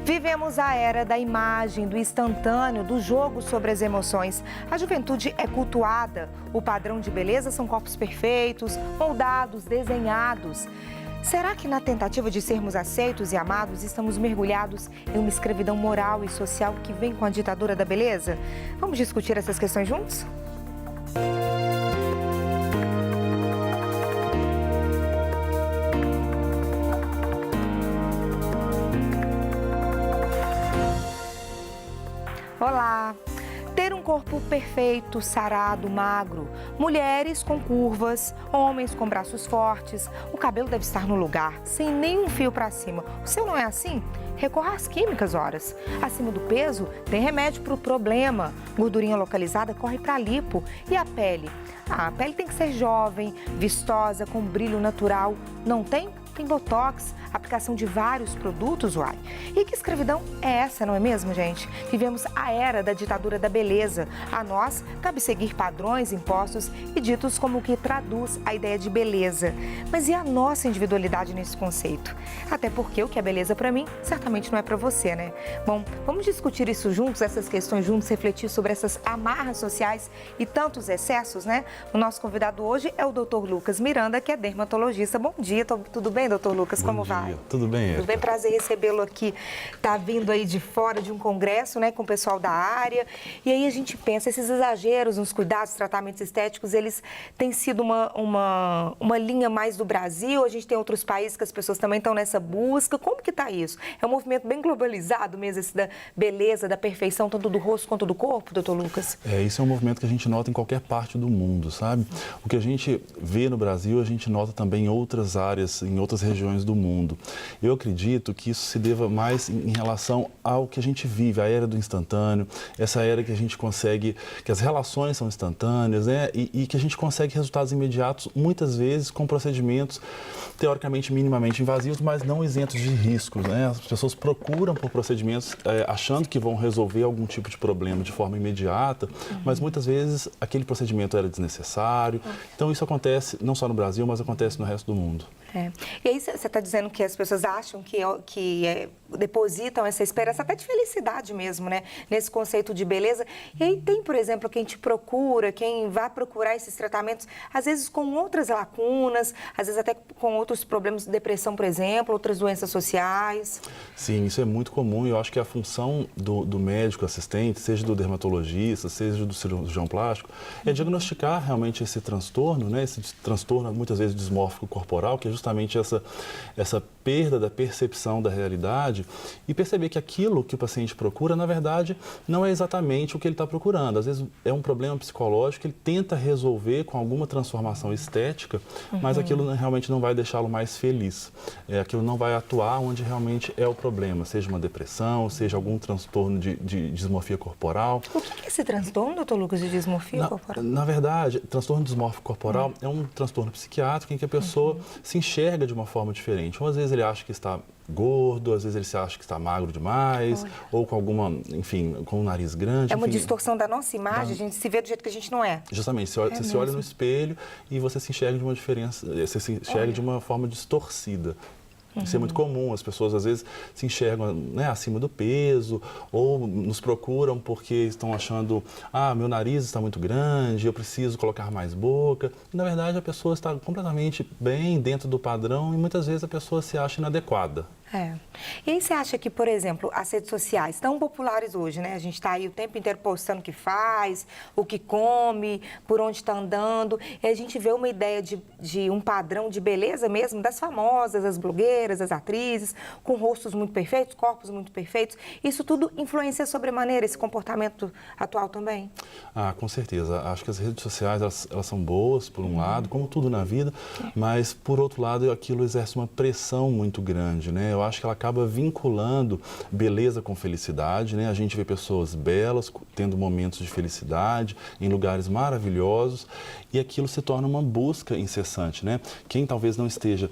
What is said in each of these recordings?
Vivemos a era da imagem, do instantâneo, do jogo sobre as emoções. A juventude é cultuada. O padrão de beleza são corpos perfeitos, moldados, desenhados. Será que na tentativa de sermos aceitos e amados, estamos mergulhados em uma escravidão moral e social que vem com a ditadura da beleza? Vamos discutir essas questões juntos? Olá! Ter um corpo perfeito, sarado, magro, mulheres com curvas, homens com braços fortes, o cabelo deve estar no lugar, sem nenhum fio para cima. O seu não é assim? Recorra às químicas, horas. Acima do peso, tem remédio para o problema. Gordurinha localizada corre para lipo. E a pele? A pele tem que ser jovem, vistosa, com brilho natural. Não tem? Tem botox, aplicação de vários produtos, uai. E que escravidão é essa, não é mesmo, gente? Vivemos a era da ditadura da beleza. A nós, cabe seguir padrões impostos e ditos como o que traduz a ideia de beleza. Mas e a nossa individualidade nesse conceito? Até porque o que é beleza para mim, certamente não é para você, né? Bom, vamos discutir isso juntos, essas questões juntos, refletir sobre essas amarras sociais e tantos excessos, né? O nosso convidado hoje é o Dr. Lucas Miranda, que é dermatologista. Bom dia, tudo bem, doutor Lucas? Como vai? Tudo bem, Erika? Tudo bem, prazer recebê-lo aqui. Tá vindo aí de fora de um congresso, né, com o pessoal da área. E aí a gente pensa, esses exageros nos cuidados, tratamentos estéticos, eles têm sido uma linha mais do Brasil? A gente tem outros países que as pessoas também estão nessa busca. Como que tá isso? É um movimento bem globalizado mesmo, esse da beleza, da perfeição, tanto do rosto quanto do corpo, doutor Lucas? Isso é um movimento que a gente nota em qualquer parte do mundo, sabe? O que a gente vê no Brasil, a gente nota também em outras áreas, em outras regiões do mundo. Eu acredito que isso se deva mais em relação ao que a gente vive, a era do instantâneo, essa era que a gente consegue, que as relações são instantâneas, né? E que a gente consegue resultados imediatos, muitas vezes com procedimentos teoricamente minimamente invasivos, mas não isentos de riscos, né? As pessoas procuram por procedimentos achando que vão resolver algum tipo de problema de forma imediata, mas muitas vezes aquele procedimento era desnecessário. Então isso acontece não só no Brasil, mas acontece no resto do mundo. E aí você está dizendo que as pessoas acham que depositam essa esperança até de felicidade mesmo, né? Nesse conceito de beleza. E aí tem, por exemplo, quem te procura, quem vai procurar esses tratamentos, às vezes com outras lacunas, às vezes até com outros problemas de depressão, por exemplo, outras doenças sociais. Sim, isso é muito comum e eu acho que a função do médico assistente, seja do dermatologista, seja do cirurgião plástico, é diagnosticar realmente esse transtorno, né? Esse transtorno muitas vezes dismórfico corporal, que é justamente essa perda da percepção da realidade e perceber que aquilo que o paciente procura, na verdade, não é exatamente o que ele está procurando. Às vezes é um problema psicológico que ele tenta resolver com alguma transformação estética, mas aquilo realmente não vai deixá-lo mais feliz. Aquilo não vai atuar onde realmente é o problema, seja uma depressão, seja algum transtorno de dismorfia corporal. O que é esse transtorno, doutor Lucas, de dismorfia corporal? Na verdade, transtorno dismórfico corporal é um transtorno psiquiátrico em que a pessoa se enxerga de uma forma diferente. Às vezes ele acha que está gordo, às vezes ele se acha que está magro demais, ou com alguma, enfim, com o nariz grande. É uma distorção da nossa imagem, a gente se vê do jeito que a gente não é. Justamente, você se olha no espelho e você se enxerga de uma diferença, você se enxerga de uma forma distorcida. Isso é muito comum, as pessoas às vezes se enxergam, né, acima do peso ou nos procuram porque estão achando, meu nariz está muito grande, eu preciso colocar mais boca. E, na verdade, a pessoa está completamente bem dentro do padrão e muitas vezes a pessoa se acha inadequada. E aí você acha que, por exemplo, as redes sociais tão populares hoje, né? A gente está aí o tempo inteiro postando o que faz, o que come, por onde está andando. E a gente vê uma ideia de um padrão de beleza mesmo das famosas, das blogueiras, das atrizes, com rostos muito perfeitos, corpos muito perfeitos. Isso tudo influencia sobremaneira esse comportamento atual também? Com certeza. Acho que as redes sociais, elas são boas, por um lado, como tudo na vida, mas, por outro lado, aquilo exerce uma pressão muito grande, né? Eu acho que ela acaba vinculando beleza com felicidade, né? A gente vê pessoas belas, tendo momentos de felicidade, em lugares maravilhosos, e aquilo se torna uma busca incessante, né? Quem talvez não esteja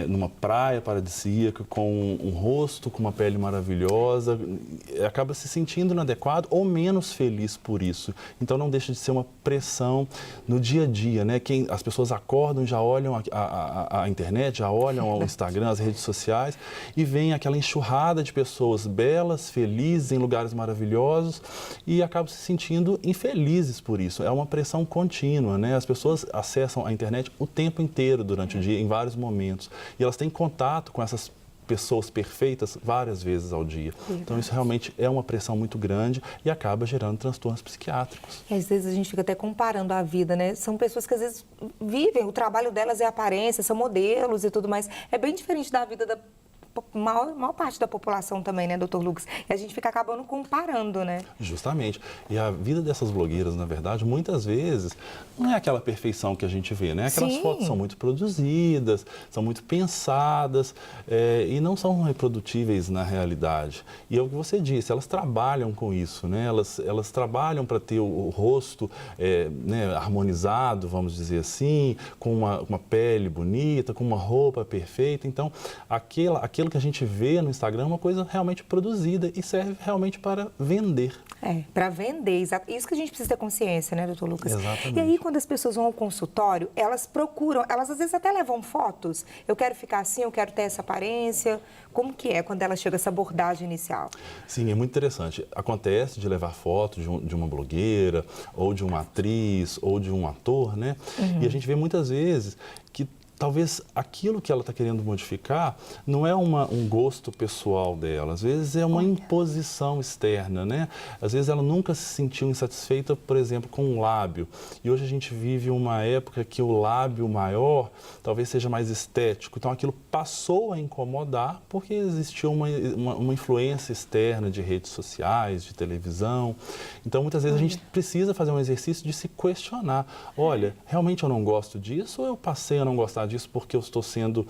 numa praia paradisíaca, com um rosto, com uma pele maravilhosa, acaba se sentindo inadequado ou menos feliz por isso. Então não deixa de ser uma pressão no dia a dia, né? As pessoas acordam, já olham a internet, já olham o Instagram, as redes sociais, e vem aquela enxurrada de pessoas belas, felizes, em lugares maravilhosos e acabam se sentindo infelizes por isso. É uma pressão contínua, né? As pessoas acessam a internet o tempo inteiro durante o dia, em vários momentos, e elas têm contato com essas pessoas perfeitas várias vezes ao dia. Então isso realmente é uma pressão muito grande e acaba gerando transtornos psiquiátricos. E às vezes a gente fica até comparando a vida, né? São pessoas que às vezes vivem, o trabalho delas é aparência, são modelos e tudo mais. É bem diferente da vida da maior parte da população também, né, doutor Lucas? E a gente fica acabando comparando, né? Justamente. E a vida dessas blogueiras, na verdade, muitas vezes não é aquela perfeição que a gente vê, né? Aquelas fotos são muito produzidas, são muito pensadas e não são reprodutíveis na realidade. E é o que você disse, elas trabalham com isso, né? Elas trabalham para ter o rosto né, harmonizado, vamos dizer assim, com uma pele bonita, com uma roupa perfeita. Então, aquilo que a gente vê no Instagram é uma coisa realmente produzida e serve realmente para vender. Para vender, exato. Isso que a gente precisa ter consciência, né, doutor Lucas? Exatamente. E aí, quando as pessoas vão ao consultório, elas procuram, elas às vezes até levam fotos. Eu quero ficar assim, eu quero ter essa aparência. Como que é quando ela chega a essa abordagem inicial? Sim, é muito interessante. Acontece de levar fotos de uma blogueira, ou de uma atriz, ou de um ator, né? E a gente vê muitas vezes que talvez aquilo que ela está querendo modificar não é um gosto pessoal dela, às vezes é uma imposição externa, né? Às vezes ela nunca se sentiu insatisfeita, por exemplo, com um lábio. E hoje a gente vive uma época que o lábio maior talvez seja mais estético. Então aquilo passou a incomodar porque existiu uma influência externa de redes sociais, de televisão. Então muitas vezes a gente precisa fazer um exercício de se questionar. Olha, realmente eu não gosto disso ou eu passei a não gostar disso porque eu estou sendo,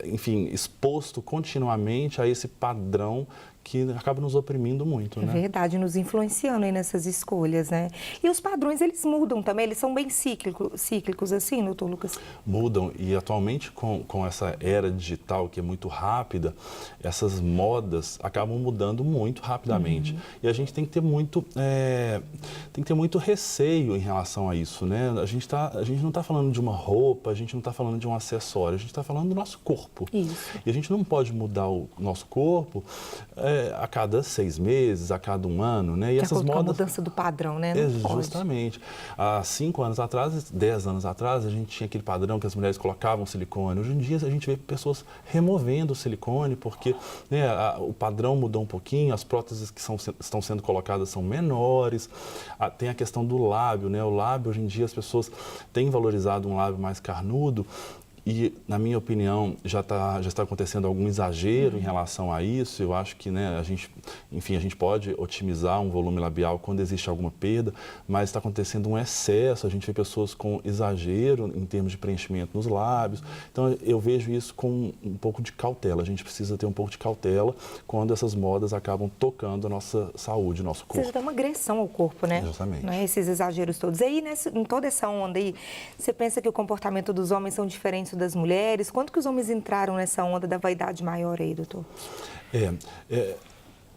enfim, exposto continuamente a esse padrão que acaba nos oprimindo muito, né? É verdade, nos influenciando aí nessas escolhas, né? E os padrões, eles mudam também, eles são bem cíclicos assim, doutor Lucas? Mudam e atualmente com essa era digital que é muito rápida, essas modas acabam mudando muito rapidamente. E a gente tem que ter muito receio em relação a isso, né? A gente não está falando de uma roupa, a gente não está falando de um acessório, a gente está falando do nosso corpo. Isso. E a gente não pode mudar o nosso corpo a cada 6 meses, a cada 1 ano, né? E essas modas... a mudança do padrão, né? Justamente. Há 5 anos atrás, 10 anos atrás, a gente tinha aquele padrão que as mulheres colocavam silicone. Hoje em dia, a gente vê pessoas removendo o silicone porque né, o padrão mudou um pouquinho, as próteses que estão sendo colocadas são menores. Tem a questão do lábio, né? O lábio, hoje em dia, as pessoas têm valorizado um lábio mais carnudo. E, na minha opinião, já está acontecendo algum exagero em relação a isso. Eu acho que né, a gente pode otimizar um volume labial quando existe alguma perda, mas está acontecendo um excesso. A gente vê pessoas com exagero em termos de preenchimento nos lábios. Então, eu vejo isso com um pouco de cautela. A gente precisa ter um pouco de cautela quando essas modas acabam tocando a nossa saúde, o nosso corpo. Você dá uma agressão ao corpo, né? Exatamente. Não é? Esses exageros todos. E aí, em toda essa onda aí, você pensa que o comportamento dos homens são diferentes das mulheres? Quando que os homens entraram nessa onda da vaidade maior aí, doutor?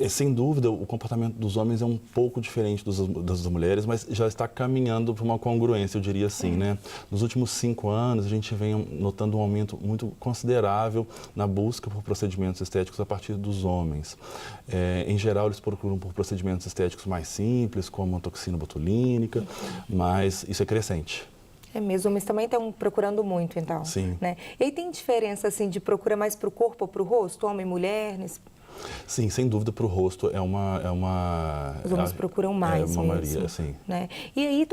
Sem dúvida, o comportamento dos homens é um pouco diferente das mulheres, mas já está caminhando para uma congruência, eu diria assim, né? Nos últimos 5 anos, a gente vem notando um aumento muito considerável na busca por procedimentos estéticos a partir dos homens. Em geral, eles procuram por procedimentos estéticos mais simples, como a toxina botulínica, mas isso é crescente. É mesmo, mas também estão procurando muito, então. Sim. Né? E aí tem diferença, assim, de procura mais para o corpo ou para o rosto, homem e mulher? Sim, sem dúvida, para o rosto Os homens procuram mais uma mesmo. maioria, sim. Né? E aí,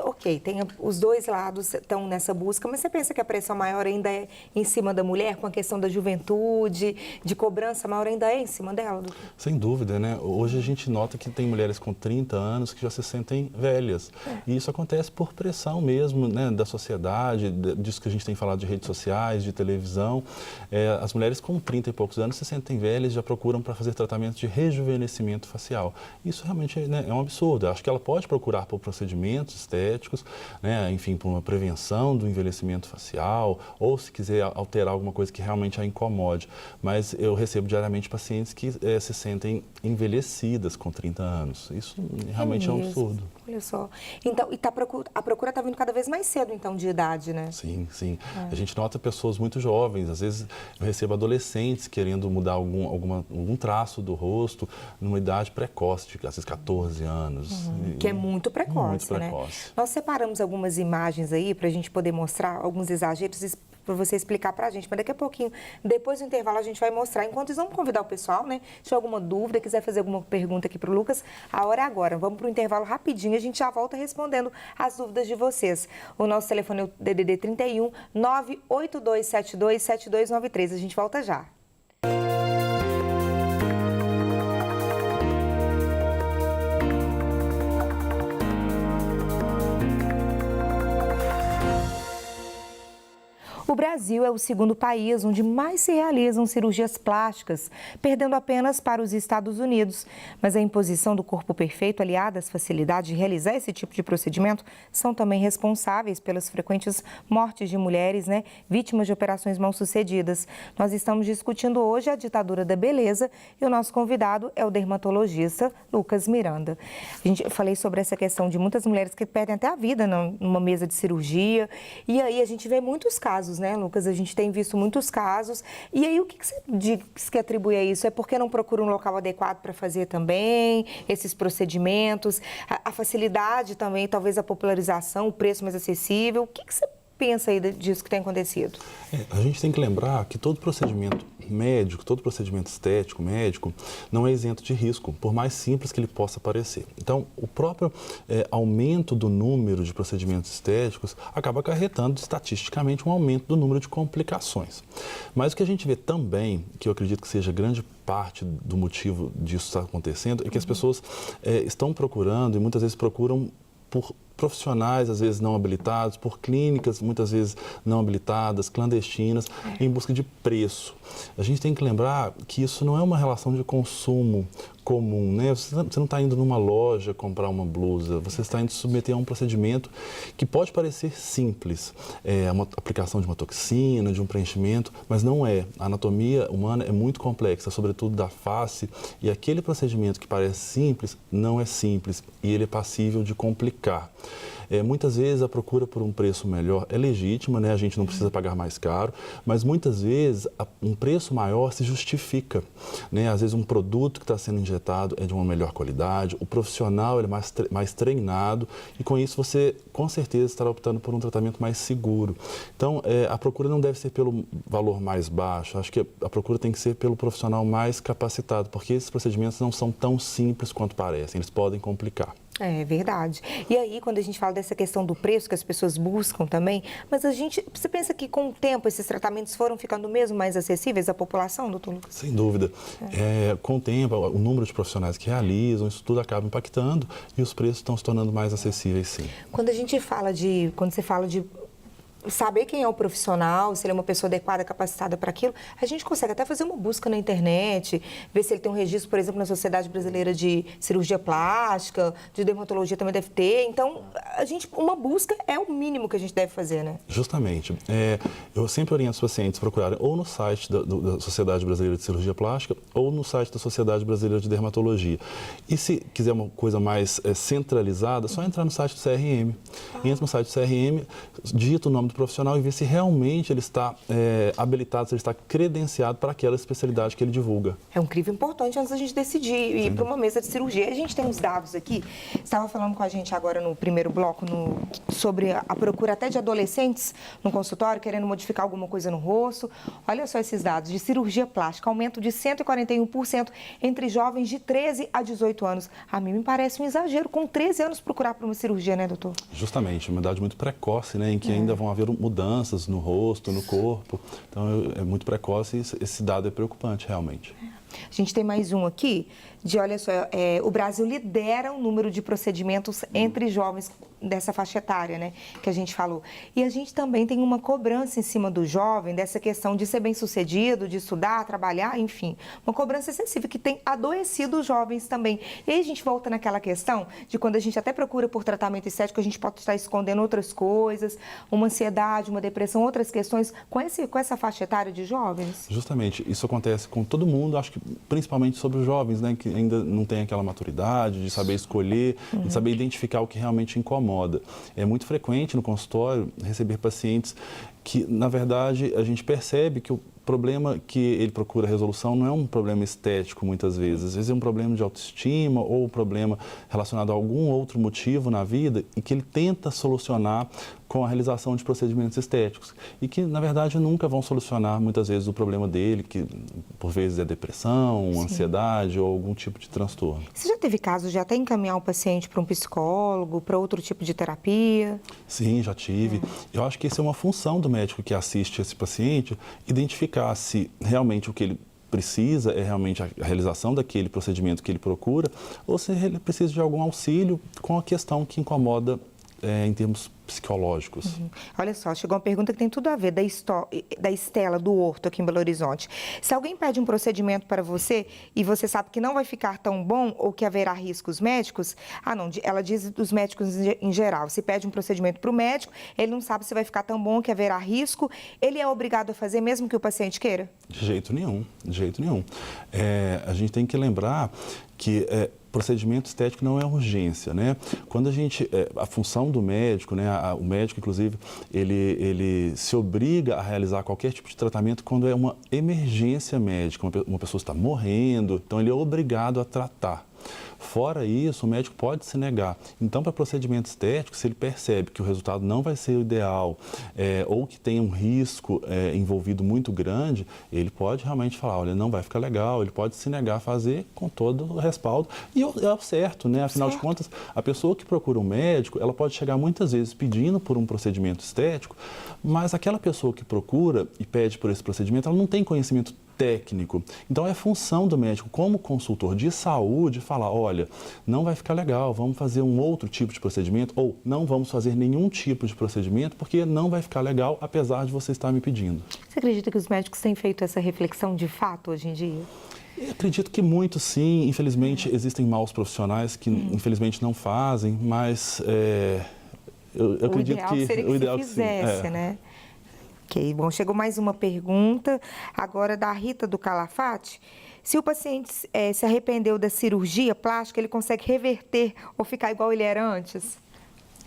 os dois lados estão nessa busca, mas você pensa que a pressão maior ainda é em cima da mulher, com a questão da juventude, de cobrança maior ainda é em cima dela? Sem dúvida, né? Hoje a gente nota que tem mulheres com 30 anos que já se sentem velhas. E isso acontece por pressão mesmo, né, da sociedade, disso que a gente tem falado de redes sociais, de televisão. As mulheres com 30 e poucos anos se sentem velhas, já procuram para fazer fazer tratamento de rejuvenescimento facial. Isso realmente, né, é um absurdo. Eu acho que ela pode procurar por procedimentos estéticos, né, enfim, por uma prevenção do envelhecimento facial, ou se quiser alterar alguma coisa que realmente a incomode. Mas eu recebo diariamente pacientes que se sentem envelhecidas com 30 anos. Isso realmente é um absurdo. Olha só. Então, e a procura está vindo cada vez mais cedo, então, de idade, né? Sim, sim. A gente nota pessoas muito jovens, às vezes eu recebo adolescentes querendo mudar algum traço do rosto numa idade precoce, de às vezes 14 anos. Que é muito precoce, muito precoce. Né? Nós separamos algumas imagens aí para a gente poder mostrar alguns exageros para você explicar para a gente, mas daqui a pouquinho, depois do intervalo, a gente vai mostrar. Enquanto isso, vamos convidar o pessoal, né? Se tiver alguma dúvida, quiser fazer alguma pergunta aqui para o Lucas, a hora é agora. Vamos para o intervalo rapidinho, a gente já volta respondendo as dúvidas de vocês. O nosso telefone é o DDD 31 98272 7293. A gente volta já. O Brasil é o segundo país onde mais se realizam cirurgias plásticas, perdendo apenas para os Estados Unidos. Mas a imposição do corpo perfeito, aliada às facilidades de realizar esse tipo de procedimento, são também responsáveis pelas frequentes mortes de mulheres, né, vítimas de operações mal-sucedidas. Nós estamos discutindo hoje a ditadura da beleza e o nosso convidado é o dermatologista Lucas Miranda. Eu falei sobre essa questão de muitas mulheres que perdem até a vida numa mesa de cirurgia, e aí a gente vê muitos casos, né, Lucas? A gente tem visto muitos casos. E aí, o que você diz que atribui a isso? É porque não procura um local adequado para fazer também esses procedimentos? A facilidade também, talvez a popularização, o preço mais acessível? O que você pensa aí disso que tem acontecido? A gente tem que lembrar que todo procedimento médico, todo procedimento estético médico não é isento de risco, por mais simples que ele possa parecer. Então, o próprio aumento do número de procedimentos estéticos acaba acarretando estatisticamente um aumento do número de complicações. Mas o que a gente vê também, que eu acredito que seja grande parte do motivo disso estar acontecendo, é que as pessoas estão procurando e muitas vezes procuram por profissionais, às vezes não habilitados, por clínicas, muitas vezes não habilitadas, clandestinas, em busca de preço. A gente tem que lembrar que isso não é uma relação de consumo comum, né? Você não está indo numa loja comprar uma blusa, você está indo submeter a um procedimento que pode parecer simples, uma aplicação de uma toxina, de um preenchimento, mas não é. A anatomia humana é muito complexa, sobretudo da face, e aquele procedimento que parece simples, não é simples, e ele é passível de complicar. Muitas vezes a procura por um preço melhor é legítima, né? A gente não precisa pagar mais caro, mas muitas vezes um preço maior se justifica, né? Às vezes um produto que está sendo injetado é de uma melhor qualidade, o profissional ele é mais treinado e com isso você com certeza estará optando por um tratamento mais seguro. Então a procura não deve ser pelo valor mais baixo, acho que a procura tem que ser pelo profissional mais capacitado, porque esses procedimentos não são tão simples quanto parecem, eles podem complicar. É verdade. E aí, quando a gente fala dessa questão do preço que as pessoas buscam também, mas você pensa que com o tempo esses tratamentos foram ficando mesmo mais acessíveis à população, doutor Lucas? Sem dúvida. Com o tempo, o número de profissionais que realizam, isso tudo acaba impactando e os preços estão se tornando mais acessíveis, sim. Quando você fala de saber quem é o profissional, se ele é uma pessoa adequada, capacitada para aquilo, a gente consegue até fazer uma busca na internet, ver se ele tem um registro, por exemplo, na Sociedade Brasileira de Cirurgia Plástica, de Dermatologia também deve ter. Então, uma busca é o mínimo que a gente deve fazer, né? Justamente. Eu sempre oriento os pacientes a procurarem ou no site da Sociedade Brasileira de Cirurgia Plástica ou no site da Sociedade Brasileira de Dermatologia. E se quiser uma coisa mais centralizada, é só entrar no site do CRM. Entra no site do CRM, digita o nome do profissional e ver se realmente ele está habilitado, se ele está credenciado para aquela especialidade que ele divulga. É um crivo importante antes da gente decidir ir para uma mesa de cirurgia. A gente tem uns dados aqui, estava falando com a gente agora no primeiro bloco sobre a procura até de adolescentes no consultório, querendo modificar alguma coisa no rosto. Olha só esses dados de cirurgia plástica, aumento de 141% entre jovens de 13 a 18 anos. A mim me parece um exagero, com 13 anos procurar por uma cirurgia, né, doutor? Justamente, uma idade muito precoce, né, em que ainda vão haver mudanças no rosto, no corpo. Então, é muito precoce e esse dado é preocupante, realmente. A gente tem mais um aqui, olha só, o Brasil lidera o número de procedimentos entre jovens dessa faixa etária, né, que a gente falou. E a gente também tem uma cobrança em cima do jovem, dessa questão de ser bem-sucedido, de estudar, trabalhar, enfim, uma cobrança excessiva que tem adoecido os jovens também. E aí a gente volta naquela questão de quando a gente até procura por tratamento estético, a gente pode estar escondendo outras coisas, uma ansiedade, uma depressão, outras questões com essa faixa etária de jovens. Justamente, isso acontece com todo mundo, acho que principalmente sobre os jovens, né, que ainda não tem aquela maturidade de saber escolher, de saber identificar o que realmente incomoda. É muito frequente no consultório receber pacientes que, na verdade, a gente percebe que o problema que ele procura resolução não é um problema estético, muitas vezes. Às vezes é um problema de autoestima ou um problema relacionado a algum outro motivo na vida e que ele tenta solucionar com a realização de procedimentos estéticos e que, na verdade, nunca vão solucionar, muitas vezes, o problema dele, que, por vezes, é depressão, ansiedade ou algum tipo de transtorno. Você já teve casos de até encaminhar o paciente para um psicólogo, para outro tipo de terapia? Sim, já tive. Eu acho que essa é uma função do médico que assiste esse paciente, identificar se realmente o que ele precisa é realmente a realização daquele procedimento que ele procura ou se ele precisa de algum auxílio com a questão que incomoda em termos psicológicos. Olha só, chegou uma pergunta que tem tudo a ver, da Estela, do Horto, aqui em Belo Horizonte. Se alguém pede um procedimento para você e você sabe que não vai ficar tão bom ou que haverá riscos médicos, ela diz dos médicos em geral, se pede um procedimento para o médico, ele não sabe se vai ficar tão bom, que haverá risco, ele é obrigado a fazer mesmo que o paciente queira? De jeito nenhum, de jeito nenhum. A gente tem que lembrar que procedimento estético não é urgência, né? Quando a função do médico, né, o médico, inclusive, ele se obriga a realizar qualquer tipo de tratamento quando é uma emergência médica, uma pessoa está morrendo, então ele é obrigado a tratar. Fora isso, o médico pode se negar. Então, para procedimento estético, se ele percebe que o resultado não vai ser o ideal ou que tem um risco envolvido muito grande, ele pode realmente falar, olha, não vai ficar legal, ele pode se negar a fazer com todo o respaldo. E é o certo, né? Afinal de contas, a pessoa que procura um médico, ela pode chegar muitas vezes pedindo por um procedimento estético, mas aquela pessoa que procura e pede por esse procedimento, ela não tem conhecimento técnico. Então, é função do médico, como consultor de saúde, falar, olha, não vai ficar legal, vamos fazer um outro tipo de procedimento ou não vamos fazer nenhum tipo de procedimento porque não vai ficar legal, apesar de você estar me pedindo. Você acredita que os médicos têm feito essa reflexão de fato hoje em dia? Eu acredito que muito, sim. Infelizmente, existem maus profissionais que, infelizmente, não fazem, mas eu acredito que o ideal que se fizesse, né? Ok, bom, chegou mais uma pergunta, agora da Rita do Calafate. Se o paciente se arrependeu da cirurgia plástica, ele consegue reverter ou ficar igual ele era antes?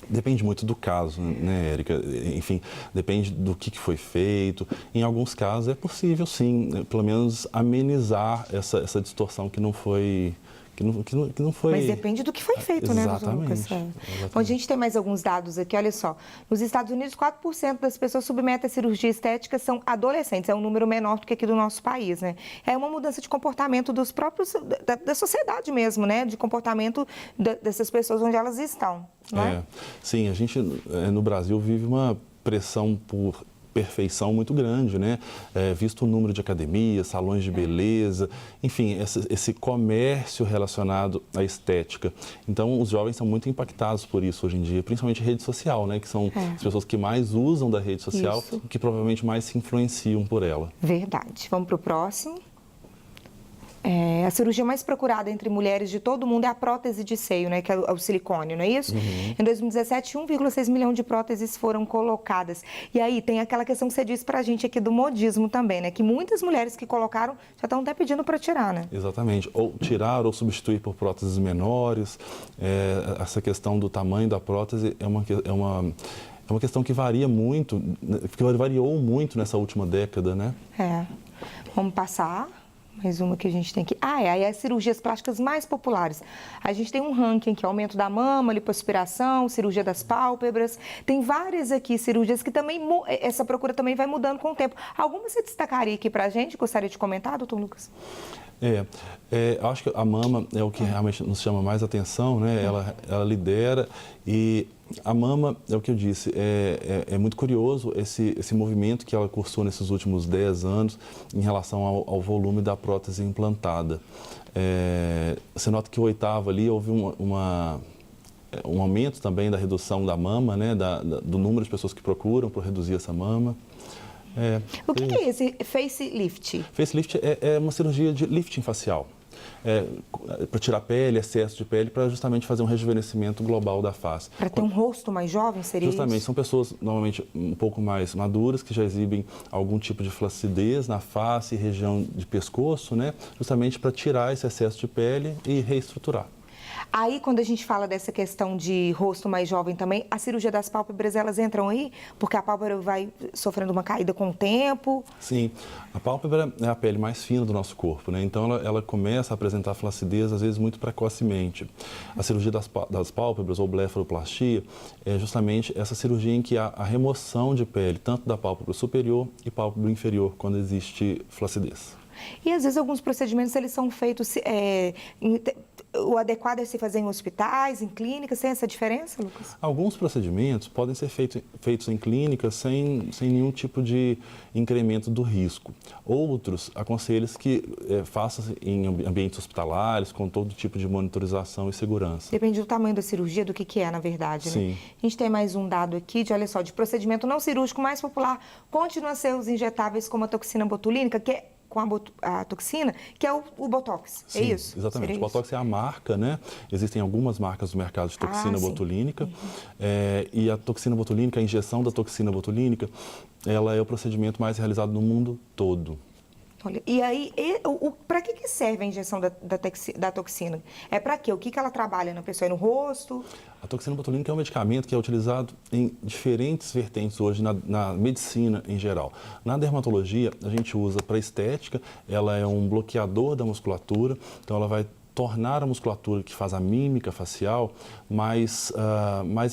Depende muito do caso, né, Érica? Enfim, depende do que foi feito. Em alguns casos é possível, sim, pelo menos amenizar essa distorção que não foi... Que não foi... Mas depende do que foi feito, né, doutor Lucas? Exatamente. Bom, a gente tem mais alguns dados aqui, olha só. Nos Estados Unidos, 4% das pessoas submetem a cirurgia estética são adolescentes. É um número menor do que aqui do nosso país, né? É uma mudança de comportamento dos próprios... da sociedade mesmo, né? De comportamento dessas pessoas onde elas estão, não é? Sim, a gente no Brasil vive uma pressão por perfeição muito grande, né? Visto o número de academias, salões de beleza, enfim, esse comércio relacionado à estética. Então, os jovens são muito impactados por isso hoje em dia, principalmente rede social, né? Que são as pessoas que mais usam da rede social, que provavelmente mais se influenciam por ela. Verdade. Vamos para o próximo. A cirurgia mais procurada entre mulheres de todo mundo é a prótese de seio, né, que é o silicone, não é isso? Em 2017, 1,6 milhão de próteses foram colocadas. E aí tem aquela questão que você disse pra gente aqui do modismo também, né, que muitas mulheres que colocaram já estão até pedindo para tirar, né? Exatamente, ou tirar ou substituir por próteses menores. Essa questão do tamanho da prótese é uma questão que varia muito, que variou muito nessa última década, né? Vamos passar. Mais uma que a gente tem aqui. Aí as cirurgias plásticas mais populares. A gente tem um ranking que é aumento da mama, lipoaspiração, cirurgia das pálpebras. Tem várias aqui cirurgias que também, essa procura também vai mudando com o tempo. Alguma você destacaria aqui pra gente? Gostaria de comentar, doutor Lucas? Eu acho que a mama é o que realmente nos chama mais atenção, né? Ela lidera e a mama, é o que eu disse, é muito curioso esse movimento que ela cursou nesses últimos 10 anos em relação ao volume da prótese implantada. Você nota que o oitavo ali houve um aumento também da redução da mama, né? Do número de pessoas que procuram por reduzir essa mama. O que é esse facelift? Facelift é uma cirurgia de lifting facial. Para tirar pele, excesso de pele, para justamente fazer um rejuvenescimento global da face. Para ter um rosto mais jovem, seria Justamente, isso? são pessoas normalmente um pouco mais maduras, que já exibem algum tipo de flacidez na face e região de pescoço, né? Justamente para tirar esse excesso de pele e reestruturar. Aí, quando a gente fala dessa questão de rosto mais jovem também, a cirurgia das pálpebras, elas entram aí? Porque a pálpebra vai sofrendo uma caída com o tempo? Sim, a pálpebra é a pele mais fina do nosso corpo, né? Então, ela começa a apresentar flacidez, às vezes, muito precocemente. A cirurgia das pálpebras, ou blefaroplastia, é justamente essa cirurgia em que há a remoção de pele, tanto da pálpebra superior e pálpebra inferior, quando existe flacidez. E, às vezes, alguns procedimentos, eles são feitos... O adequado é se fazer em hospitais, em clínicas, tem essa diferença, Lucas? Alguns procedimentos podem ser feitos em clínicas sem nenhum tipo de incremento do risco. Outros, aconselho-se que faça-se em ambientes hospitalares, com todo tipo de monitorização e segurança. Depende do tamanho da cirurgia, do que é, na verdade, né? Sim. A gente tem mais um dado aqui, olha só, de procedimento não cirúrgico mais popular, continua a ser os injetáveis como a toxina botulínica, que é com a toxina, que é o Botox, Sim, é isso? Exatamente. Seria O Botox é a marca, né? Existem algumas marcas no mercado de toxina botulínica. E a toxina botulínica, a injeção da toxina botulínica, ela é o procedimento mais realizado no mundo todo. Olha, e aí, para que serve a injeção da toxina? É para quê? O que ela trabalha na pessoa? É no rosto? A toxina botulínica é um medicamento que é utilizado em diferentes vertentes hoje na medicina em geral. Na dermatologia, a gente usa para estética, ela é um bloqueador da musculatura, então ela vai tornar a musculatura que faz a mímica facial mais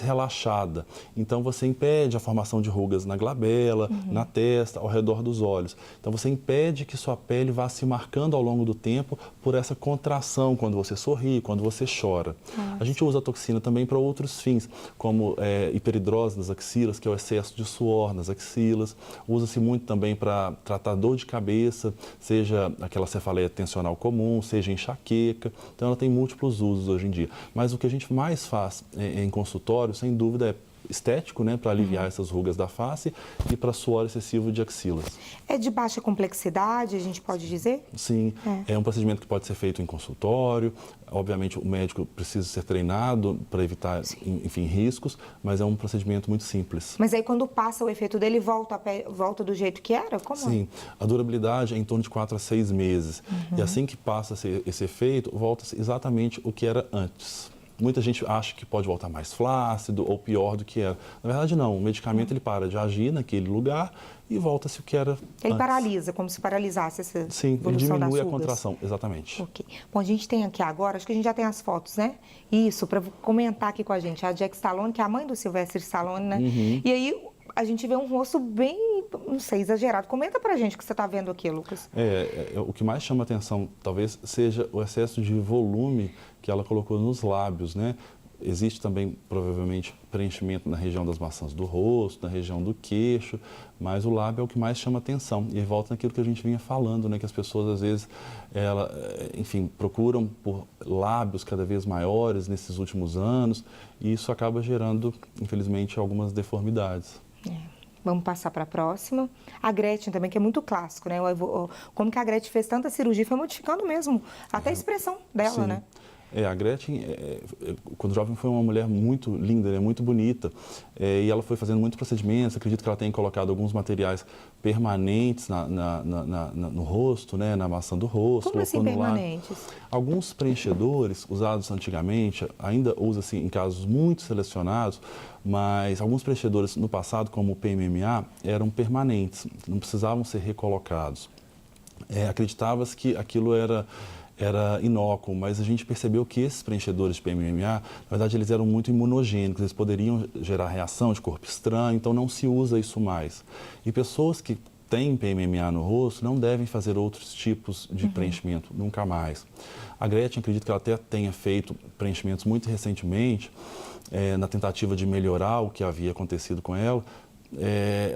relaxada. Então, você impede a formação de rugas na glabela, na testa, ao redor dos olhos. Então, você impede que sua pele vá se marcando ao longo do tempo por essa contração quando você sorri, quando você chora. A gente usa a toxina também para outros fins, como hiperidrose das axilas, que é o excesso de suor nas axilas. Usa-se muito também para tratar dor de cabeça, seja aquela cefaleia tensional comum, seja enxaqueca. Então, ela tem múltiplos usos hoje em dia. Mas o que a gente mais faz em consultório, sem dúvida, é estético, né, para aliviar essas rugas da face e para suor excessivo de axilas. É de baixa complexidade, a gente pode dizer? Sim, é um procedimento que pode ser feito em consultório. Obviamente, o médico precisa ser treinado para evitar, enfim, riscos, mas é um procedimento muito simples. Mas aí, quando passa o efeito dele, volta do jeito que era? Como? Sim, a durabilidade é em torno de 4 a 6 meses. E assim que passa esse efeito, volta-se exatamente o que era antes. Muita gente acha que pode voltar mais flácido ou pior do que era. Na verdade, não. O medicamento ele para de agir naquele lugar e volta-se o que era Ele antes. Paralisa, como se paralisasse essa evolução das rugas. Sim, ele diminui a contração, exatamente. Ok. Bom, a gente tem aqui agora, acho que a gente já tem as fotos, né? Isso, para comentar aqui com a gente. A Jack Stallone, que é a mãe do Sylvester Stallone, né? E aí, a gente vê um rosto bem, não sei, exagerado. Comenta pra gente o que você está vendo aqui, Lucas. O que mais chama atenção, talvez, seja o excesso de volume que ela colocou nos lábios, né? Existe também, provavelmente, preenchimento na região das maçãs do rosto, na região do queixo, mas o lábio é o que mais chama atenção. E volta naquilo que a gente vinha falando, né? Que as pessoas, às vezes, enfim, procuram por lábios cada vez maiores nesses últimos anos, e isso acaba gerando, infelizmente, algumas deformidades. Vamos passar para a próxima. A Gretchen também, que é muito clássico, né? Como que a Gretchen fez tanta cirurgia, foi modificando mesmo até a expressão dela, né? A Gretchen, quando jovem, foi uma mulher muito linda, né? Muito bonita. E ela foi fazendo muitos procedimentos. Acredito que ela tenha colocado alguns materiais permanentes no rosto, né? Na maçã do rosto. Como assim permanentes? Alguns preenchedores usados antigamente, ainda usa-se em casos muito selecionados, mas alguns preenchedores no passado, como o PMMA, eram permanentes, não precisavam ser recolocados. Acreditava-se que aquilo era inócuo, mas a gente percebeu que esses preenchedores de PMMA, na verdade, eles eram muito imunogênicos, eles poderiam gerar reação de corpo estranho, então não se usa isso mais. E pessoas que têm PMMA no rosto não devem fazer outros tipos de preenchimento, nunca mais. A Gretchen, acredito que ela até tenha feito preenchimentos muito recentemente, na tentativa de melhorar o que havia acontecido com ela,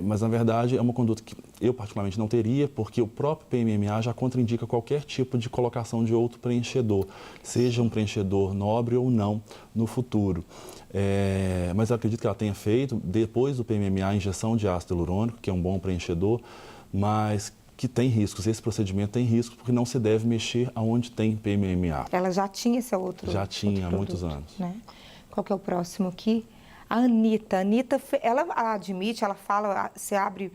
mas na verdade é uma conduta que eu particularmente não teria, porque o próprio PMMA já contraindica qualquer tipo de colocação de outro preenchedor, seja um preenchedor nobre ou não no futuro. Mas eu acredito que ela tenha feito, depois do PMMA, a injeção de ácido hialurônico, que é um bom preenchedor, mas que tem riscos. Esse procedimento tem riscos porque não se deve mexer aonde tem PMMA. Ela já tinha esse outro Já tinha há produto, muitos anos. Né? Qual que é o próximo aqui? A Anitta. Ela admite, ela fala, se abre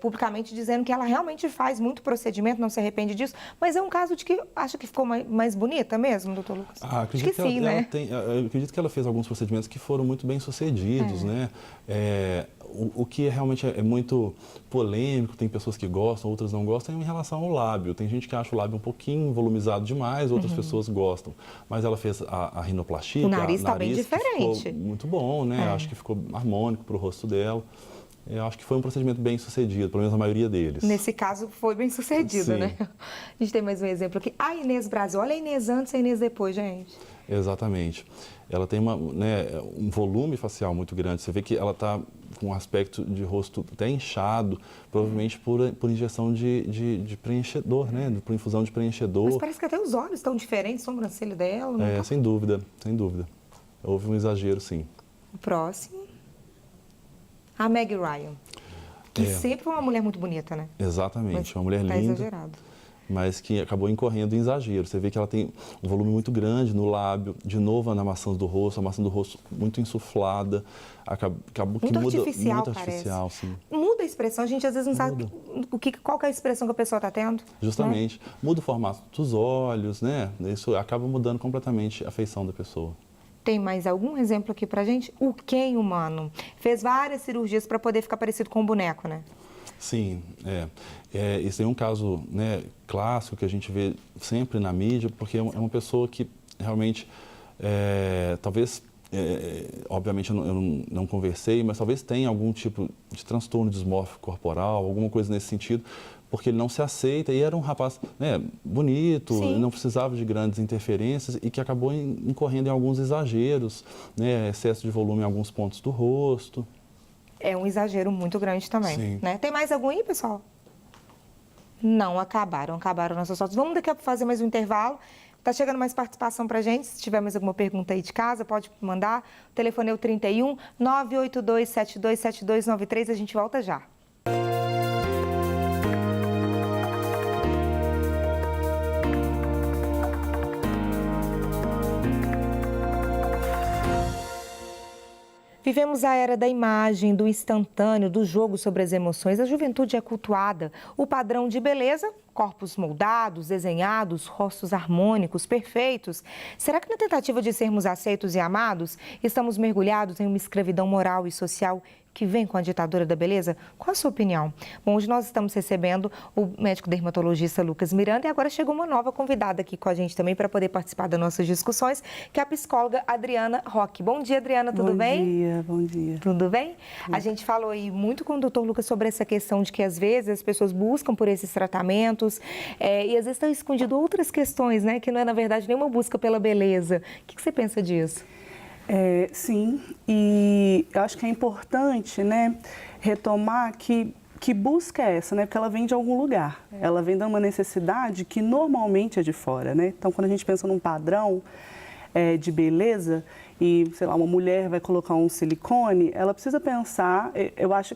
publicamente dizendo que ela realmente faz muito procedimento, não se arrepende disso, mas é um caso de que acha que ficou mais bonita mesmo, doutor Lucas? Acredito que sim, né? Eu acredito que ela fez alguns procedimentos que foram muito bem sucedidos, né? O que realmente é muito polêmico, tem pessoas que gostam, outras não gostam, é em relação ao lábio. Tem gente que acha o lábio um pouquinho volumizado demais, outras pessoas gostam. Mas ela fez a rinoplastia, o nariz está bem diferente. Ficou muito bom, né? Acho que ficou harmônico para o rosto dela. Eu acho que foi um procedimento bem sucedido, pelo menos a maioria deles. Nesse caso, foi bem sucedido, Sim. né? A gente tem mais um exemplo aqui. A Inês Brasil. Olha a Inês antes e a Inês depois, gente. Exatamente. Ela tem um volume facial muito grande. Você vê que ela está com um aspecto de rosto até inchado, provavelmente por injeção de preenchedor, né? Por infusão de preenchedor. Mas parece que até os olhos estão diferentes, a sobrancelha dela. Não tá? Sem dúvida, sem dúvida. Houve um exagero, sim. O próximo. A Meg Ryan. Que sempre foi uma mulher muito bonita, né? Exatamente, uma mulher linda. Exagerado. Mas que acabou incorrendo em exagero. Você vê que ela tem um volume muito grande no lábio, de novo na maçã do rosto, a maçã do rosto muito insuflada, acabou que muda muito artificial, sim. Muda a expressão, a gente às vezes não sabe qual que é a expressão que a pessoa está tendo. Justamente. Né? Muda o formato dos olhos, né? Isso acaba mudando completamente a feição da pessoa. Tem mais algum exemplo aqui pra gente? O Ken humano. Fez várias cirurgias para poder ficar parecido com um boneco, né? Sim, esse é um caso, né, clássico que a gente vê sempre na mídia, porque é uma pessoa que realmente, talvez, obviamente eu não conversei, mas talvez tenha algum tipo de transtorno dismórfico corporal, alguma coisa nesse sentido, porque ele não se aceita e era um rapaz, né, bonito, não precisava de grandes interferências e que acabou incorrendo em alguns exageros, né, excesso de volume em alguns pontos do rosto. É um exagero muito grande também, né? Tem mais algum aí, pessoal? Não, acabaram nossas fotos. Vamos daqui a pouco fazer mais um intervalo. Tá chegando mais participação pra gente. Se tiver mais alguma pergunta aí de casa, pode mandar. O telefone é o 31 982 727293. A gente volta já. Vivemos a era da imagem, do instantâneo, do jogo sobre as emoções. A juventude é cultuada. O padrão de beleza, corpos moldados, desenhados, rostos harmônicos, perfeitos. Será que na tentativa de sermos aceitos e amados, estamos mergulhados em uma escravidão moral e social que vem com a ditadura da beleza? Qual a sua opinião? Bom, hoje nós estamos recebendo o médico dermatologista Lucas Miranda e agora chegou uma nova convidada aqui com a gente também para poder participar das nossas discussões, que é a psicóloga Adriana Roque. Bom dia, Adriana, tudo bem? Bom dia. Tudo bem? A gente falou aí muito com o doutor Lucas sobre essa questão de que às vezes as pessoas buscam por esses tratamentos e às vezes estão escondidas outras questões, né? Que não é, na verdade, nenhuma busca pela beleza. O que você pensa disso? Sim, e eu acho que é importante, né, retomar que busca é essa, né, porque ela vem de algum lugar, ela vem de uma necessidade que normalmente é de fora, né, então quando a gente pensa num padrão de beleza e, sei lá, uma mulher vai colocar um silicone, ela precisa pensar, eu acho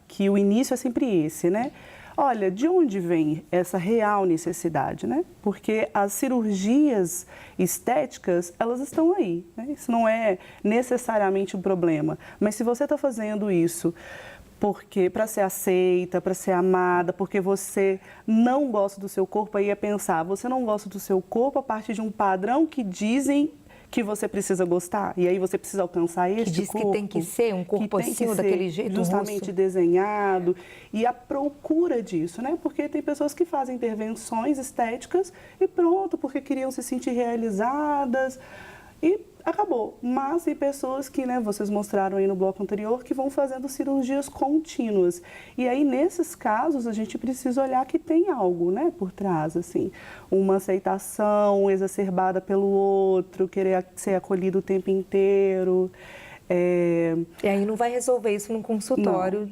que o início é sempre esse, né, olha, de onde vem essa real necessidade, né? Porque as cirurgias estéticas, elas estão aí, né? Isso não é necessariamente um problema. Mas se você está fazendo isso porque para ser aceita, para ser amada, porque você não gosta do seu corpo, aí é pensar, você não gosta do seu corpo a partir de um padrão que dizem que você precisa gostar, e aí você precisa alcançar este corpo. Que diz que tem que ser um corpo assim, daquele jeito, justamente desenhado, e a procura disso, né? Porque tem pessoas que fazem intervenções estéticas e pronto, porque queriam se sentir realizadas, e acabou. Mas tem pessoas que, né, vocês mostraram aí no bloco anterior, que vão fazendo cirurgias contínuas. E aí, nesses casos, a gente precisa olhar que tem algo, né, por trás, assim. Uma aceitação exacerbada pelo outro, querer ser acolhido o tempo inteiro. E aí não vai resolver isso num consultório,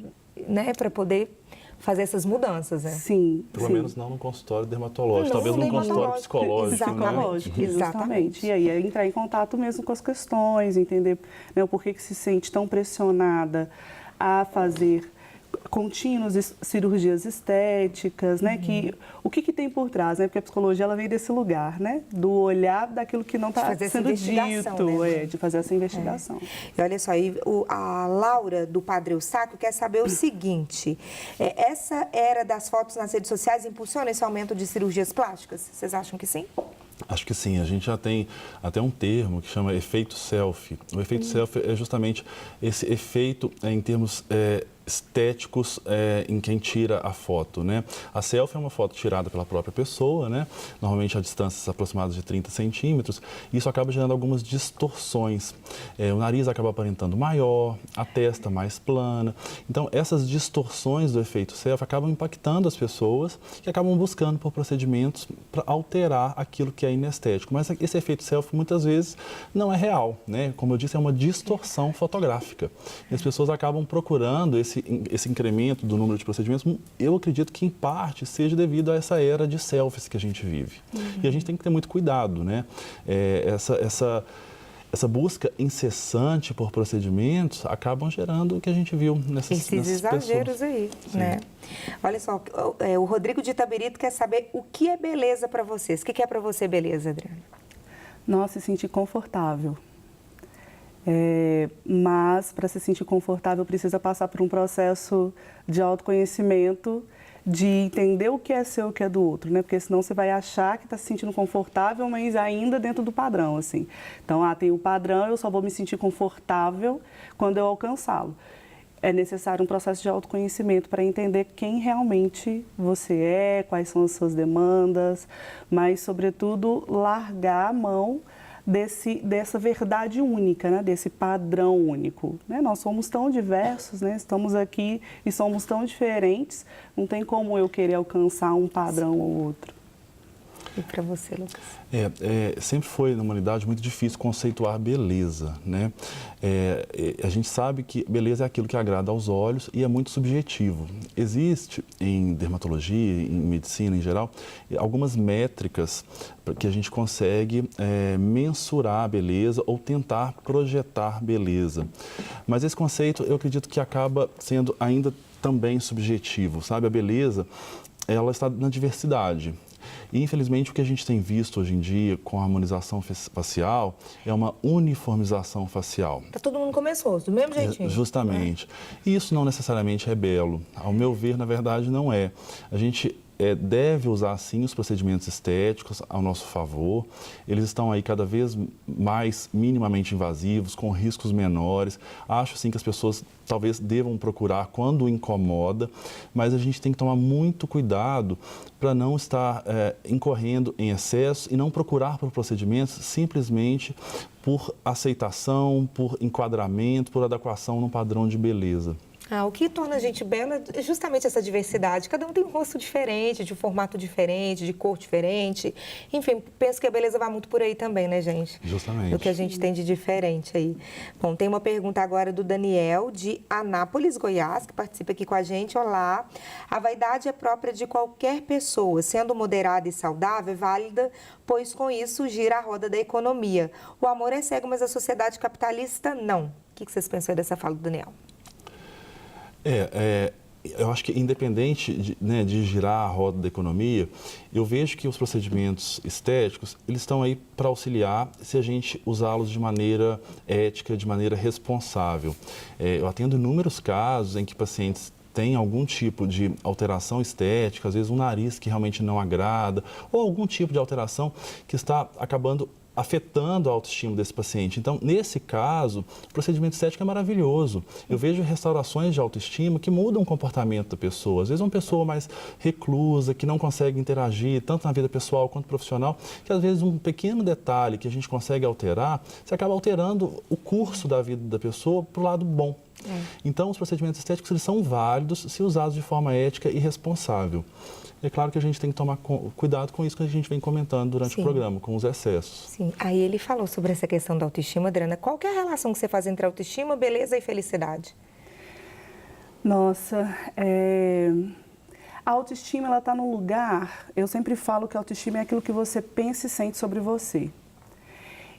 né, para poder fazer essas mudanças, né? Sim. Pelo sim. menos não no consultório dermatológico, Não, talvez num consultório dermatológico. psicológico, né? Exatamente. E aí é entrar em contato mesmo com as questões, entender, né, o porquê que se sente tão pressionada a fazer contínuas cirurgias estéticas, né? O que tem por trás, né? Porque a psicologia ela veio desse lugar, né? Do olhar daquilo que não está sendo dito, né? de fazer essa investigação. E olha só, aí, a Laura do Padre Eustáquio quer saber o seguinte: essa era das fotos nas redes sociais impulsiona esse aumento de cirurgias plásticas? Vocês acham que sim? Acho que sim, a gente já tem até um termo que chama efeito selfie. O efeito selfie é justamente esse efeito em termos estéticos em quem tira a foto, né? A selfie é uma foto tirada pela própria pessoa, né? Normalmente a distâncias aproximadas de 30 centímetros. E isso acaba gerando algumas distorções. O nariz acaba aparentando maior, a testa mais plana. Então, essas distorções do efeito selfie acabam impactando as pessoas que acabam buscando por procedimentos para alterar aquilo que é inestético. Mas esse efeito selfie muitas vezes não é real, né? Como eu disse, é uma distorção fotográfica. E as pessoas acabam procurando esse incremento do número de procedimentos, eu acredito que em parte seja devido a essa era de selfies que a gente vive. E a gente tem que ter muito cuidado, né? Essa busca incessante por procedimentos acabam gerando o que a gente viu nessas exageros pessoas. Aí, né? Olha só, o Rodrigo de Itabirito quer saber o que é beleza para vocês. O que é para você beleza, Adriana? Nossa, se sentir confortável. Mas para se sentir confortável precisa passar por um processo de autoconhecimento, de entender o que é seu e o que é do outro, né? Porque senão você vai achar que está se sentindo confortável, mas ainda dentro do padrão, assim. Então, tem o padrão, eu só vou me sentir confortável quando eu alcançá-lo. É necessário um processo de autoconhecimento para entender quem realmente você é, quais são as suas demandas, mas, sobretudo, largar a mão dessa verdade única, né? Desse padrão único. Né? Nós somos tão diversos, né? Estamos aqui e somos tão diferentes, não tem como eu querer alcançar um padrão ou outro. E para você, Lucas? Sempre foi na humanidade muito difícil conceituar beleza, né? A gente sabe que beleza é aquilo que agrada aos olhos e é muito subjetivo. Existe em dermatologia, em medicina em geral, algumas métricas que a gente consegue mensurar a beleza ou tentar projetar beleza. Mas esse conceito, eu acredito que acaba sendo ainda também subjetivo, sabe? A beleza, ela está na diversidade. E, infelizmente, o que a gente tem visto hoje em dia com a harmonização facial é uma uniformização facial. Tá todo mundo começou, do mesmo jeitinho. Justamente. E isso não necessariamente é belo. Ao meu ver, na verdade, não é. A gente deve usar, sim, os procedimentos estéticos ao nosso favor. Eles estão aí cada vez mais minimamente invasivos, com riscos menores. Acho, sim, que as pessoas talvez devam procurar quando incomoda, mas a gente tem que tomar muito cuidado para não estar incorrendo em excesso e não procurar por procedimentos simplesmente por aceitação, por enquadramento, por adequação num padrão de beleza. O que torna a gente bela é justamente essa diversidade. Cada um tem um rosto diferente, de um formato diferente, de cor diferente. Enfim, penso que a beleza vai muito por aí também, né, gente? Justamente. O que a gente tem de diferente aí. Bom, tem uma pergunta agora do Daniel, de Anápolis, Goiás, que participa aqui com a gente. Olá. A vaidade é própria de qualquer pessoa, sendo moderada e saudável, é válida, pois com isso gira a roda da economia. O amor é cego, mas a sociedade capitalista não. O que vocês pensam dessa fala do Daniel? Eu acho que independente de girar a roda da economia, eu vejo que os procedimentos estéticos, eles estão aí para auxiliar se a gente usá-los de maneira ética, de maneira responsável. Eu atendo inúmeros casos em que pacientes têm algum tipo de alteração estética, às vezes um nariz que realmente não agrada, ou algum tipo de alteração que está acabando afetando a autoestima desse paciente. Então, nesse caso, o procedimento estético é maravilhoso. Eu vejo restaurações de autoestima que mudam o comportamento da pessoa. Às vezes, uma pessoa mais reclusa, que não consegue interagir, tanto na vida pessoal quanto profissional, que às vezes um pequeno detalhe que a gente consegue alterar, você acaba alterando o curso da vida da pessoa para o lado bom. Então, os procedimentos estéticos eles são válidos se usados de forma ética e responsável. É claro que a gente tem que tomar cuidado com isso que a gente vem comentando durante o programa, com os excessos. Sim, aí ele falou sobre essa questão da autoestima, Adriana. Qual que é a relação que você faz entre autoestima, beleza e felicidade? Nossa, a autoestima ela está num lugar, eu sempre falo que a autoestima é aquilo que você pensa e sente sobre você.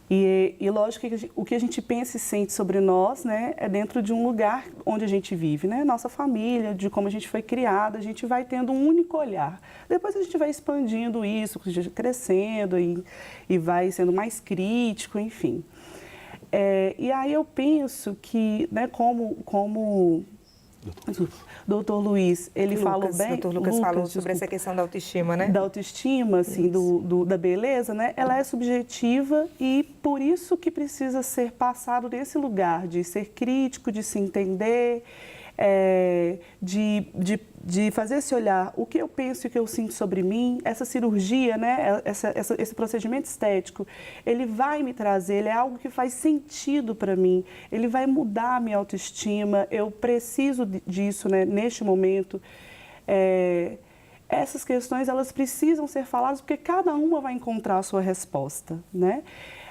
E lógico que o que a gente pensa e sente sobre nós, né, é dentro de um lugar onde a gente vive, né? Nossa família, de como a gente foi criada, a gente vai tendo um único olhar. Depois a gente vai expandindo isso, crescendo e vai sendo mais crítico, enfim. E aí eu penso que, né, como Doutor Luiz, ele falou bem... Doutor Lucas falou sobre essa questão da autoestima, né? Da autoestima, assim, da beleza, né? Ela é subjetiva e por isso que precisa ser passado nesse lugar de ser crítico, de se entender, de fazer esse olhar, o que eu penso e o que eu sinto sobre mim, essa cirurgia, né, esse procedimento estético, ele vai me trazer, ele é algo que faz sentido para mim, ele vai mudar a minha autoestima, eu preciso disso, né, neste momento. Essas questões, elas precisam ser faladas porque cada uma vai encontrar a sua resposta, né?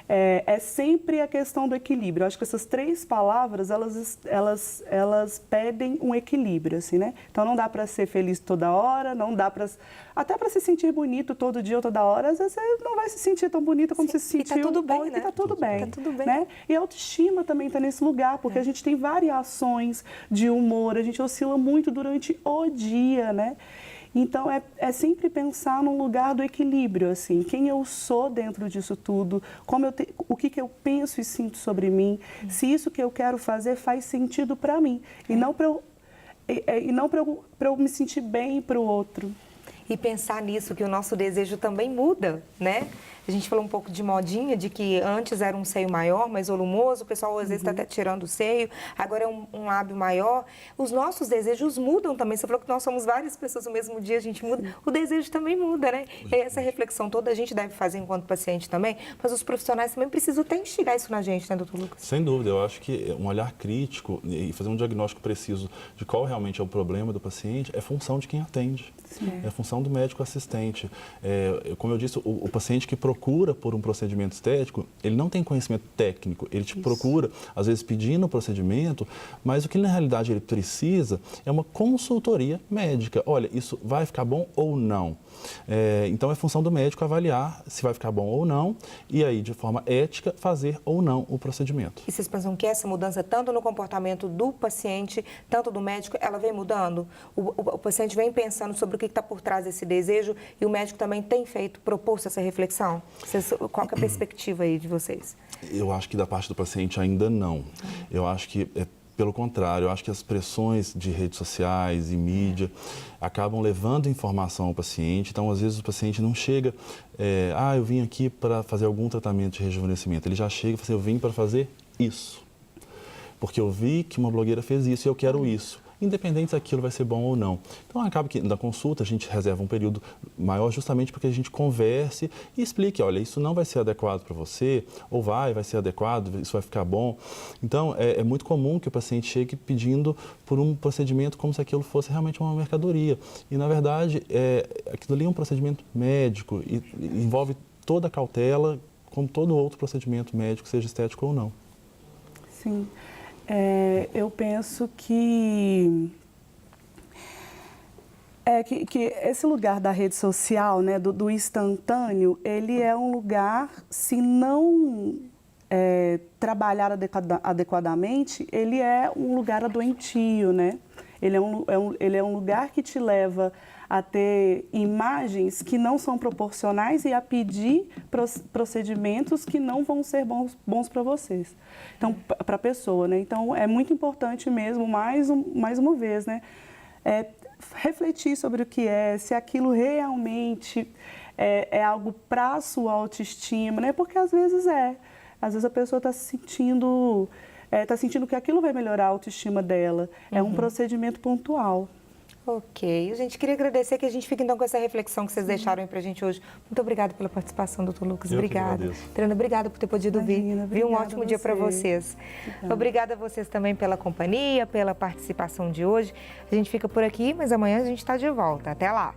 É sempre a questão do equilíbrio. Eu acho que essas três palavras, elas pedem um equilíbrio, assim, né? Então, não dá para ser feliz toda hora, não dá para... Até para se sentir bonito todo dia ou toda hora, às vezes você não vai se sentir tão bonita como se sentiu. E tá tudo bem, né? E tá tudo bem. Tá tudo bem. Né? E a autoestima também está nesse lugar, porque a gente tem variações de humor, a gente oscila muito durante o dia, né? Então, é sempre pensar num lugar do equilíbrio, assim, quem eu sou dentro disso tudo, o que eu penso e sinto sobre mim, se isso que eu quero fazer faz sentido para mim, e não para eu me sentir bem para o outro. E pensar nisso, que o nosso desejo também muda, né? A gente falou um pouco de modinha, de que antes era um seio maior, mais volumoso, o pessoal às vezes está até tirando o seio, agora é um lábio maior. Os nossos desejos mudam também. Você falou que nós somos várias pessoas no mesmo dia, a gente muda. O desejo também muda, né? E essa reflexão toda a gente deve fazer enquanto paciente também, mas os profissionais também precisam até instigar isso na gente, né, doutor Lucas? Sem dúvida, eu acho que um olhar crítico e fazer um diagnóstico preciso de qual realmente é o problema do paciente é função de quem atende. Sim. É função do médico assistente. Como eu disse, o paciente que procura por um procedimento estético, ele não tem conhecimento técnico, ele te procura, às vezes pedindo o procedimento, mas o que na realidade ele precisa é uma consultoria médica. Olha, isso vai ficar bom ou não? Então é função do médico avaliar se vai ficar bom ou não e aí, de forma ética, fazer ou não o procedimento. E vocês pensam que essa mudança, tanto no comportamento do paciente, tanto do médico, ela vem mudando? O paciente vem pensando sobre o que está por trás desse desejo e o médico também tem proposto essa reflexão? Qual que é a perspectiva aí de vocês? Eu acho que da parte do paciente ainda não. Eu acho que pelo contrário, eu acho que as pressões de redes sociais e mídia acabam levando informação ao paciente. Então, às vezes, o paciente não chega, eu vim aqui para fazer algum tratamento de rejuvenescimento. Ele já chega e fala assim, eu vim para fazer isso. Porque eu vi que uma blogueira fez isso e eu quero isso. Independente se aquilo vai ser bom ou não. Então, acaba que na consulta a gente reserva um período maior justamente para que a gente converse e explique, olha, isso não vai ser adequado para você, ou vai ser adequado, isso vai ficar bom. Então, é muito comum que o paciente chegue pedindo por um procedimento como se aquilo fosse realmente uma mercadoria. E, na verdade, aquilo ali é um procedimento médico e envolve toda a cautela, como todo outro procedimento médico, seja estético ou não. Sim. Eu penso que esse lugar da rede social, né, do instantâneo, ele é um lugar, se não trabalhar adequadamente, ele é um lugar adoentio, né? Ele é um lugar que te leva a ter imagens que não são proporcionais e a pedir procedimentos que não vão ser bons para vocês. Então, para a pessoa, né? Então, é muito importante mesmo, mais uma vez, né? Refletir sobre o que se aquilo realmente é algo para a sua autoestima, né? Porque às vezes Às vezes a pessoa está se sentindo, sentindo que aquilo vai melhorar a autoestima dela. É um procedimento pontual. Ok. Gente, queria agradecer que a gente fica então com essa reflexão que vocês deixaram aí pra gente hoje. Muito obrigada pela participação, doutor Lucas. Obrigada. Trana, obrigada por ter podido vir. Um ótimo dia para vocês. Obrigada a vocês também pela companhia, pela participação de hoje. A gente fica por aqui, mas amanhã a gente está de volta. Até lá.